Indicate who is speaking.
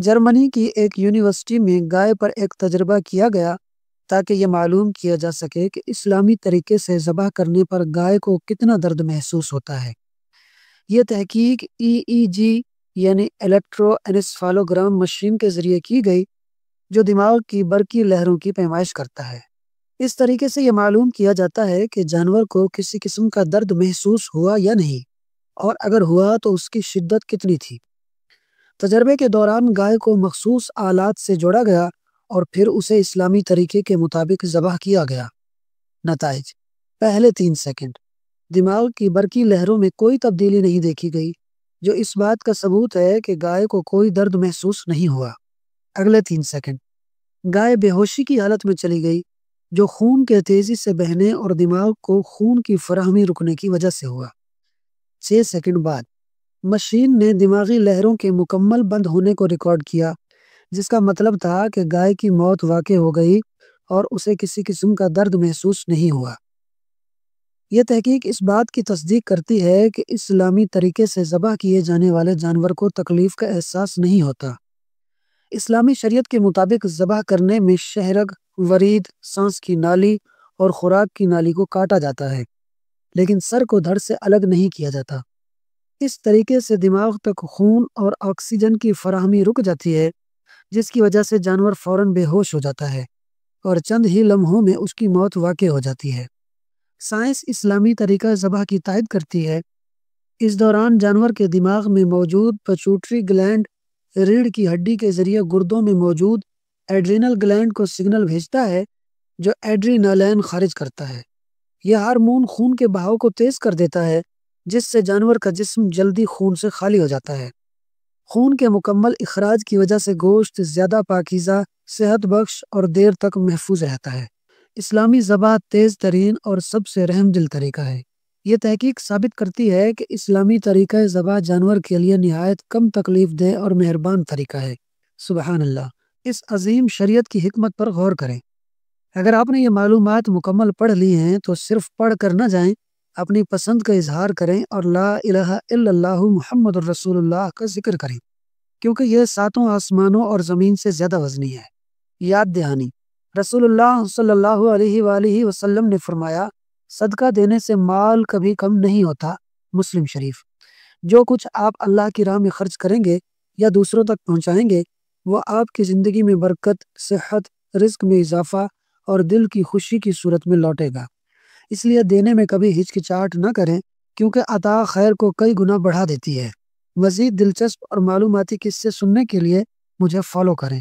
Speaker 1: جرمنی کی ایک یونیورسٹی میں گائے پر ایک تجربہ کیا گیا تاکہ یہ معلوم کیا جا سکے کہ اسلامی طریقے سے ذبح کرنے پر گائے کو کتنا درد محسوس ہوتا ہے۔ یہ تحقیق EEG یعنی الیکٹرو انسفالوگرام مشین کے ذریعے کی گئی، جو دماغ کی برقی لہروں کی پیمائش کرتا ہے۔ اس طریقے سے یہ معلوم کیا جاتا ہے کہ جانور کو کسی قسم کا درد محسوس ہوا یا نہیں، اور اگر ہوا تو اس کی شدت کتنی تھی۔ تجربے کے دوران گائے کو مخصوص آلات سے جوڑا گیا اور پھر اسے اسلامی طریقے کے مطابق ذبح کیا گیا۔ نتائج: پہلے 3 سیکنڈ دماغ کی برقی لہروں میں کوئی تبدیلی نہیں دیکھی گئی، جو اس بات کا ثبوت ہے کہ گائے کو کوئی درد محسوس نہیں ہوا۔ اگلے 3 سیکنڈ گائے بے ہوشی کی حالت میں چلی گئی، جو خون کے تیزی سے بہنے اور دماغ کو خون کی فراہمی رکنے کی وجہ سے ہوا۔ 6 سیکنڈ بعد مشین نے دماغی لہروں کے مکمل بند ہونے کو ریکارڈ کیا، جس کا مطلب تھا کہ گائے کی موت واقع ہو گئی اور اسے کسی قسم کا درد محسوس نہیں ہوا۔ یہ تحقیق اس بات کی تصدیق کرتی ہے کہ اسلامی طریقے سے ذبح کیے جانے والے جانور کو تکلیف کا احساس نہیں ہوتا۔ اسلامی شریعت کے مطابق ذبح کرنے میں شہرگ، ورید، سانس کی نالی اور خوراک کی نالی کو کاٹا جاتا ہے، لیکن سر کو دھڑ سے الگ نہیں کیا جاتا۔ اس طریقے سے دماغ تک خون اور آکسیجن کی فراہمی رک جاتی ہے، جس کی وجہ سے جانور فوراً بے ہوش ہو جاتا ہے اور چند ہی لمحوں میں اس کی موت واقع ہو جاتی ہے۔ سائنس اسلامی طریقہ ذبح کی تائید کرتی ہے۔ اس دوران جانور کے دماغ میں موجود پیچوٹری گلینڈ ریڑھ کی ہڈی کے ذریعے گردوں میں موجود ایڈرینل گلینڈ کو سگنل بھیجتا ہے، جو ایڈرینالین خارج کرتا ہے۔ یہ ہارمون خون کے بہاؤ کو تیز کر دیتا ہے، جس سے جانور کا جسم جلدی خون سے خالی ہو جاتا ہے۔ خون کے مکمل اخراج کی وجہ سے گوشت زیادہ پاکیزہ، صحت بخش اور دیر تک محفوظ رہتا ہے۔ اسلامی ذبح تیز ترین اور سب سے رحم دل طریقہ ہے۔ یہ تحقیق ثابت کرتی ہے کہ اسلامی طریقہ ذبح جانور کے لیے نہایت کم تکلیف دہ اور مہربان طریقہ ہے۔ سبحان اللہ! اس عظیم شریعت کی حکمت پر غور کریں۔ اگر آپ نے یہ معلومات مکمل پڑھ لی ہیں تو صرف پڑھ کر نہ جائیں، اپنی پسند کا اظہار کریں اور لا الہ الا اللہ محمد الرسول اللہ کا ذکر کریں، کیونکہ یہ 7 آسمانوں اور زمین سے زیادہ وزنی ہے۔ یاد دہانی: رسول اللہ صلی اللہ علیہ وآلہ وسلم نے فرمایا، صدقہ دینے سے مال کبھی کم نہیں ہوتا۔ مسلم شریف۔ جو کچھ آپ اللہ کی راہ میں خرچ کریں گے یا دوسروں تک پہنچائیں گے، وہ آپ کی زندگی میں برکت، صحت، رزق میں اضافہ اور دل کی خوشی کی صورت میں لوٹے گا۔ اس لیے دینے میں کبھی ہچکچاہٹ نہ کریں، کیونکہ عطا خیر کو کئی گنا بڑھا دیتی ہے۔ مزید دلچسپ اور معلوماتی قصے سننے کے لیے مجھے فالو کریں۔